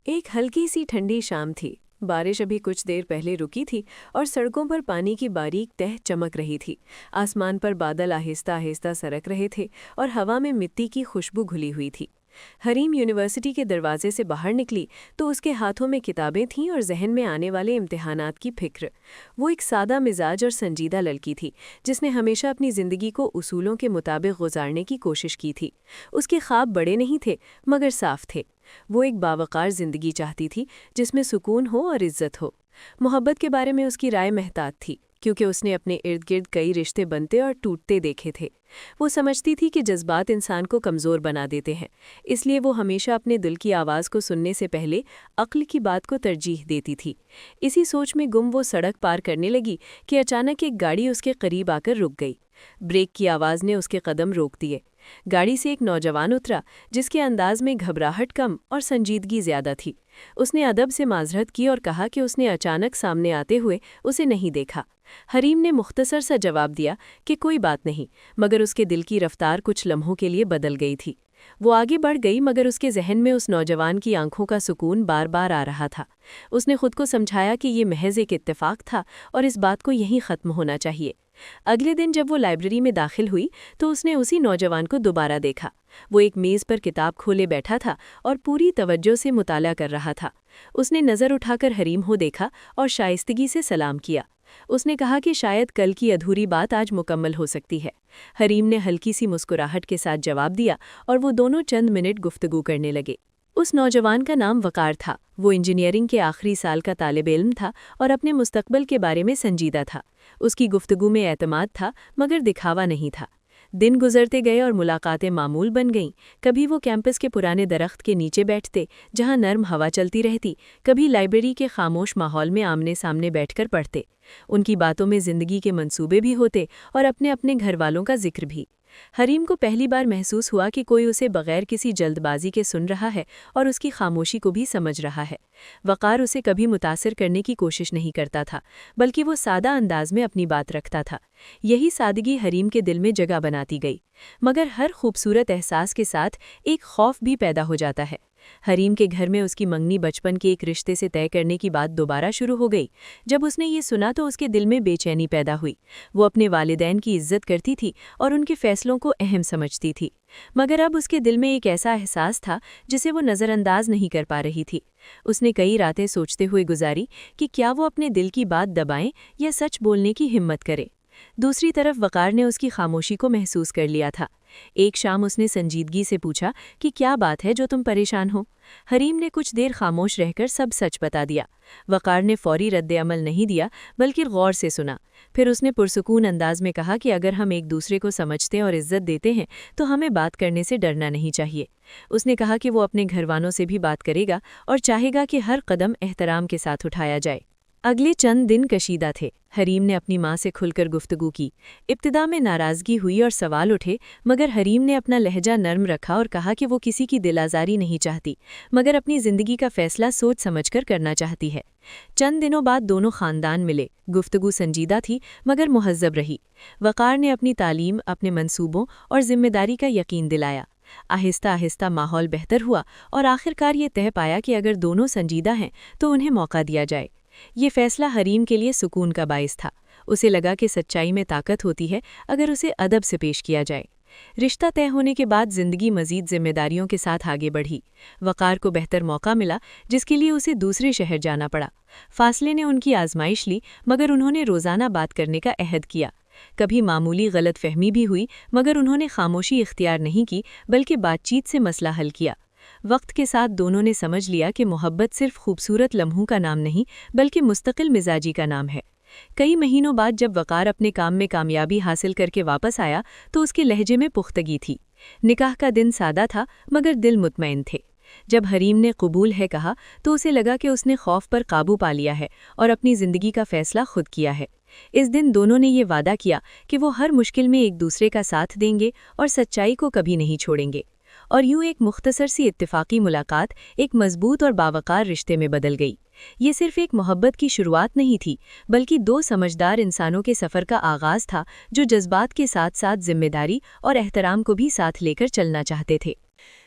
ایک ہلکی سی ٹھنڈی شام تھی۔ بارش ابھی کچھ دیر پہلے رکی تھی اور سڑکوں پر پانی کی باریک تہ چمک رہی تھی۔ آسمان پر بادل آہستہ آہستہ سرک رہے تھے اور ہوا میں مٹی کی خوشبو گھلی ہوئی تھی۔ حریم یونیورسٹی کے دروازے سے باہر نکلی تو اس کے ہاتھوں میں کتابیں تھیں اور ذہن میں آنے والے امتحانات کی فکر۔ وہ ایک سادہ مزاج اور سنجیدہ لڑکی تھی جس نے ہمیشہ اپنی زندگی کو اصولوں کے مطابق گزارنے کی کوشش کی تھی۔ اس کے خواب بڑے نہیں تھے مگر صاف تھے۔ وہ ایک باوقار زندگی چاہتی تھی جس میں سکون ہو اور عزت ہو۔ محبت کے بارے میں اس کی رائے محتاط تھی کیونکہ اس نے اپنے ارد گرد کئی رشتے بنتے اور ٹوٹتے دیکھے تھے۔ وہ سمجھتی تھی کہ جذبات انسان کو کمزور بنا دیتے ہیں، اس لیے وہ ہمیشہ اپنے دل کی آواز کو سننے سے پہلے عقل کی بات کو ترجیح دیتی تھی۔ اسی سوچ میں گم وہ سڑک پار کرنے لگی کہ اچانک ایک گاڑی اس کے قریب آ کر رک گئی۔ بریک کی آواز نے اس کے قدم روک دیے۔ گاڑی سے ایک نوجوان اترا جس کے انداز میں گھبراہٹ کم اور سنجیدگی زیادہ تھی۔ اس نے ادب سے معذرت کی اور کہا کہ اس نے اچانک سامنے آتے ہوئے اسے نہیں دیکھا۔ حریم نے مختصر سا جواب دیا کہ کوئی بات نہیں، مگر اس کے دل کی رفتار کچھ لمحوں کے لیے بدل گئی تھی۔ وہ آگے بڑھ گئی مگر اس کے ذہن میں اس نوجوان کی آنکھوں کا سکون بار بار آ رہا تھا۔ اس نے خود کو سمجھایا کہ یہ محض ایک اتفاق تھا اور اس بات کو یہیں ختم ہونا چاہیے۔ اگلے دن جب وہ لائبریری میں داخل ہوئی تو اس نے اسی نوجوان کو دوبارہ دیکھا۔ وہ ایک میز پر کتاب کھولے بیٹھا تھا اور پوری توجہ سے مطالعہ کر رہا تھا۔ اس نے نظر اٹھا کر حریم کو دیکھا اور شائستگی سے سلام کیا۔ اس نے کہا کہ شاید کل کی ادھوری بات آج مکمل ہو سکتی ہے۔ حریم نے ہلکی سی مسکراہٹ کے ساتھ جواب دیا اور وہ دونوں چند منٹ گفتگو کرنے لگے۔ اس نوجوان کا نام وقار تھا۔ وہ انجینئرنگ کے آخری سال کا طالب علم تھا اور اپنے مستقبل کے بارے میں سنجیدہ تھا۔ اس کی گفتگو میں اعتماد تھا مگر دکھاوا نہیں تھا۔ دن گزرتے گئے اور ملاقاتیں معمول بن گئیں۔ کبھی وہ کیمپس کے پرانے درخت کے نیچے بیٹھتے جہاں نرم ہوا چلتی رہتی، کبھی لائبریری کے خاموش ماحول میں آمنے سامنے بیٹھ کر پڑھتے۔ ان کی باتوں میں زندگی کے منصوبے بھی ہوتے اور اپنے اپنے گھر والوں کا ذکر بھی۔ حریم کو پہلی بار محسوس ہوا کہ کوئی اسے بغیر کسی جلد بازی کے سن رہا ہے اور اس کی خاموشی کو بھی سمجھ رہا ہے۔ وقار اسے کبھی متاثر کرنے کی کوشش نہیں کرتا تھا، بلکہ وہ سادہ انداز میں اپنی بات رکھتا تھا۔ یہی سادگی حریم کے دل میں جگہ بناتی گئی، مگر ہر خوبصورت احساس کے ساتھ ایک خوف بھی پیدا ہو جاتا ہے۔ حریم کے گھر میں اس کی منگنی بچپن کے ایک رشتے سے طے کرنے کی بات دوبارہ شروع ہو گئی۔ جب اس نے یہ سنا تو اس کے دل میں بے چینی پیدا ہوئی۔ وہ اپنے والدین کی عزت کرتی تھی اور ان کے فیصلوں کو اہم سمجھتی تھی، مگر اب اس کے دل میں ایک ایسا احساس تھا جسے وہ نظر انداز نہیں کر پا رہی تھی۔ اس نے کئی راتیں سوچتے ہوئے گزاری کہ کیا وہ اپنے دل کی بات دبائیں یا سچ بولنے کی ہمت کرے۔ دوسری طرف وقار نے اس کی خاموشی کو محسوس کر لیا تھا۔ ایک شام اس نے سنجیدگی سے پوچھا کہ کیا بات ہے جو تم پریشان ہو؟ حریم نے کچھ دیر خاموش رہ کر سب سچ بتا دیا۔ وقار نے فوری رد عمل نہیں دیا بلکہ غور سے سنا۔ پھر اس نے پرسکون انداز میں کہا کہ اگر ہم ایک دوسرے کو سمجھتے اور عزت دیتے ہیں تو ہمیں بات کرنے سے ڈرنا نہیں چاہیے۔ اس نے کہا کہ وہ اپنے گھر والوں سے بھی بات کرے گا اور چاہے گا کہ ہر قدم احترام کے ساتھ اٹھایا جائے۔ اگلے چند دن کشیدہ تھے۔ حریم نے اپنی ماں سے کھل کر گفتگو کی۔ ابتدا میں ناراضگی ہوئی اور سوال اٹھے، مگر حریم نے اپنا لہجہ نرم رکھا اور کہا کہ وہ کسی کی دل آزاری نہیں چاہتی، مگر اپنی زندگی کا فیصلہ سوچ سمجھ کر کرنا چاہتی ہے۔ چند دنوں بعد دونوں خاندان ملے۔ گفتگو سنجیدہ تھی مگر مہذب رہی۔ وقار نے اپنی تعلیم، اپنے منصوبوں اور ذمہ داری کا یقین دلایا۔ آہستہ آہستہ ماحول بہتر ہوا اور آخرکار یہ طے پایا کہ اگر دونوں سنجیدہ ہیں تو انہیں موقع دیا جائے۔ یہ فیصلہ حریم کے لیے سکون کا باعث تھا۔ اسے لگا کہ سچائی میں طاقت ہوتی ہے اگر اسے ادب سے پیش کیا جائے۔ رشتہ طے ہونے کے بعد زندگی مزید ذمہ داریوں کے ساتھ آگے بڑھی۔ وقار کو بہتر موقع ملا جس کے لیے اسے دوسرے شہر جانا پڑا۔ فاصلے نے ان کی آزمائش لی مگر انہوں نے روزانہ بات کرنے کا عہد کیا۔ کبھی معمولی غلط فہمی بھی ہوئی مگر انہوں نے خاموشی اختیار نہیں کی بلکہ بات چیت سے مسئلہ حل کیا۔ وقت کے ساتھ دونوں نے سمجھ لیا کہ محبت صرف خوبصورت لمحوں کا نام نہیں بلکہ مستقل مزاجی کا نام ہے۔ کئی مہینوں بعد جب وقار اپنے کام میں کامیابی حاصل کر کے واپس آیا تو اس کے لہجے میں پختگی تھی۔ نکاح کا دن سادہ تھا مگر دل مطمئن تھے۔ جب حریم نے قبول ہے کہا تو اسے لگا کہ اس نے خوف پر قابو پا لیا ہے اور اپنی زندگی کا فیصلہ خود کیا ہے۔ اس دن دونوں نے یہ وعدہ کیا کہ وہ ہر مشکل میں ایک دوسرے کا ساتھ دیں گے اور سچائی کو کبھی نہیں چھوڑیں گے۔ اور یوں ایک مختصر سی اتفاقی ملاقات ایک مضبوط اور باوقار رشتے میں بدل گئی۔ یہ صرف ایک محبت کی شروعات نہیں تھی بلکہ دو سمجھدار انسانوں کے سفر کا آغاز تھا جو جذبات کے ساتھ ساتھ ذمہ داری اور احترام کو بھی ساتھ لے کر چلنا چاہتے تھے۔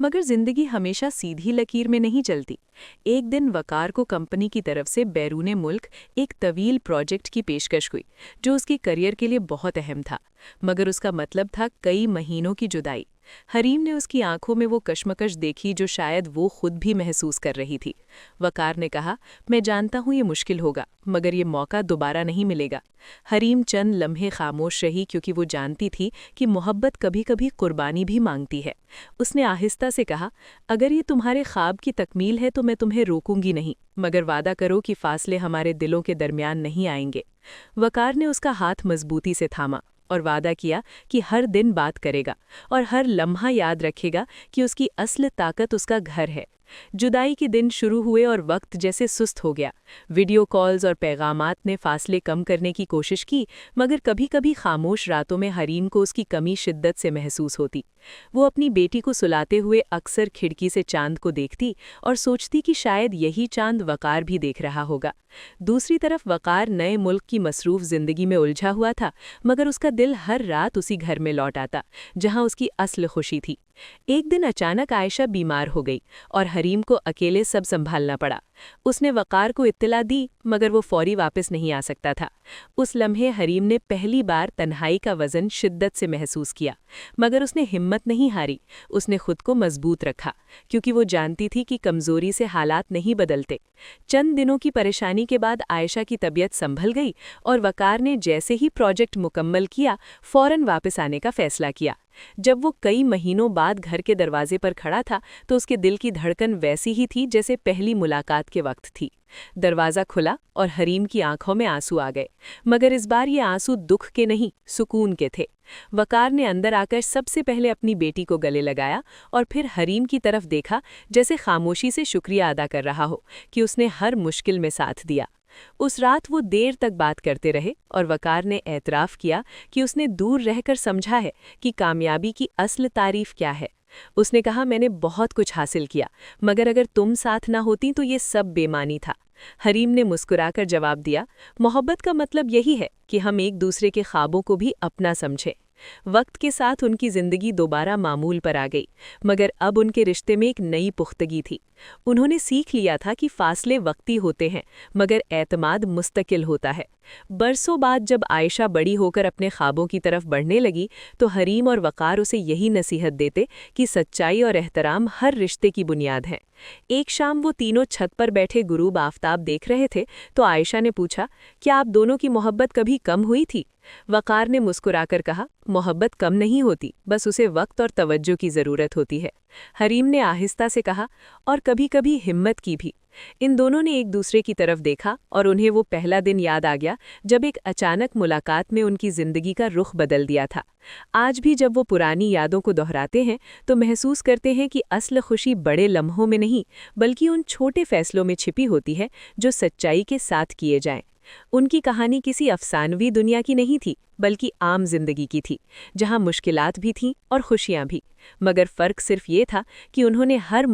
مگر زندگی ہمیشہ سیدھی لکیر میں نہیں چلتی۔ ایک دن وقار کو کمپنی کی طرف سے بیرون ملک ایک طویل پروجیکٹ کی پیشکش ہوئی جو اس کے کریئر کے لیے بہت اہم تھا، مگر اس کا مطلب تھا کئی مہینوں کی جدائی۔ حریم نے اس کی آنکھوں میں وہ کشمکش دیکھی جو شاید وہ خود بھی محسوس کر رہی تھی۔ وقار نے کہا، میں جانتا ہوں یہ مشکل ہوگا، مگر یہ موقع دوبارہ نہیں ملے گا۔ حریم چند لمحے خاموش رہی کیونکہ وہ جانتی تھی کہ محبت کبھی کبھی قربانی بھی مانگتی ہے۔ اس نے آہستہ سے کہا، اگر یہ تمہارے خواب کی تکمیل ہے تو میں تمہیں روکوں گی نہیں، مگر وعدہ کرو کہ فاصلے ہمارے دلوں کے درمیان نہیں آئیں گے۔ وقار نے اس کا ہاتھ مضبوطی سے تھاما اور وعدہ کیا کہ ہر دن بات کرے گا اور ہر لمحہ یاد رکھے گا کہ اس کی اصل طاقت اس کا گھر ہے۔ جدائی کے دن شروع ہوئے اور وقت جیسے سست ہو گیا۔ ویڈیو کالز اور پیغامات نے فاصلے کم کرنے کی کوشش کی، مگر کبھی کبھی خاموش راتوں میں حریم کو اس کی کمی شدت سے محسوس ہوتی۔ وہ اپنی بیٹی کو سلاتے ہوئے اکثر کھڑکی سے چاند کو دیکھتی اور سوچتی کہ شاید یہی چاند وقار بھی دیکھ رہا ہوگا۔ دوسری طرف وقار نئے ملک کی مصروف زندگی میں الجھا ہوا تھا، مگر اس کا دل ہر رات اسی گھر میں لوٹ آتا جہاں اس کی اصل خوشی تھی۔ ایک دن اچانک عائشہ بیمار ہو گئی اور حریم کو اکیلے سب سنبھالنا پڑا۔ اس نے وقار کو اطلاع دی، مگر وہ فوری واپس نہیں آ سکتا تھا۔ اس لمحے حریم نے پہلی بار تنہائی کا وزن شدت سے محسوس کیا، مگر اس نے ہمت نہیں ہاری۔ اس نے خود کو مضبوط رکھا، کیونکہ وہ جانتی تھی کہ کمزوری سے حالات نہیں بدلتے۔ چند دنوں کی پریشانی کے بعد عائشہ کی طبیعت سنبھل گئی اور وقار نے جیسے ہی پروجیکٹ مکمل کیا، فوراً واپس آنے کا فیصلہ کیا۔ جب وہ کئی مہینوں بعد گھر کے دروازے پر کھڑا تھا تو اس کے دل کی دھڑکن ویسی ہی تھی جیسے پہلی ملاقات کے وقت تھی۔ دروازہ کھلا اور حریم کی آنکھوں میں آنسو آ گئے، مگر اس بار یہ آنسو دکھ کے نہیں، سکون کے تھے۔ وقار نے اندر آ کر سب سے پہلے اپنی بیٹی کو گلے لگایا اور پھر حریم کی طرف دیکھا، جیسے خاموشی سے شکریہ ادا کر رہا ہو کہ اس نے ہر مشکل میں ساتھ دیا۔ اس رات وہ دیر تک بات کرتے رہے اور وقار نے اعتراف کیا کہ اس نے دور رہ کر سمجھا ہے کہ کامیابی کی اصل تعریف کیا ہے۔ اس نے کہا، میں نے بہت کچھ حاصل کیا، مگر اگر تم ساتھ نہ ہوتی تو یہ سب بے معنی تھا۔ حریم نے مسکرا کر جواب دیا، محبت کا مطلب یہی ہے کہ ہم ایک دوسرے کے خوابوں کو بھی اپنا سمجھیں۔ وقت کے ساتھ ان کی زندگی دوبارہ معمول پر آ گئی، مگر اب ان کے رشتے میں ایک نئی پختگی تھی۔ انہوں نے سیکھ لیا تھا کہ فاصلے وقتی ہوتے ہیں، مگر اعتماد مستقل ہوتا ہے۔ برسوں بعد جب عائشہ بڑی ہو کر اپنے خوابوں کی طرف بڑھنے لگی تو حریم اور وقار اسے یہی نصیحت دیتے کہ سچائی اور احترام ہر رشتے کی بنیاد ہیں۔ ایک شام وہ تینوں چھت پر بیٹھے غروب آفتاب دیکھ رہے تھے تو عائشہ نے پوچھا، کیا آپ دونوں کی محبت کبھی کم ہوئی تھی؟ وقار نے مسکرا کر کہا، محبت کم نہیں ہوتی، بس اسے وقت اور توجہ کی ضرورت ہوتی ہے۔ حریم نے آہستہ سے کہا، اور کبھی کبھی ہمت کی بھی۔ ان دونوں نے ایک دوسرے کی طرف دیکھا اور انہیں وہ پہلا دن یاد آ گیا جب ایک اچانک ملاقات میں ان کی زندگی کا رخ بدل دیا تھا۔ آج بھی جب وہ پرانی یادوں کو دہراتے ہیں تو محسوس کرتے ہیں کہ اصل خوشی بڑے لمحوں میں نہیں بلکہ ان چھوٹے فیصلوں میں چھپی ہوتی ہے جو سچائی کے ساتھ کیے جائیں۔ ان کی کہانی کسی افسانوی دنیا کی نہیں تھی بلکہ عام زندگی کی تھی، جہاں مشکلات بھی تھیں اور خوشیاں بھی، مگر فرق صرف یہ تھا کہ انہوں نے ہر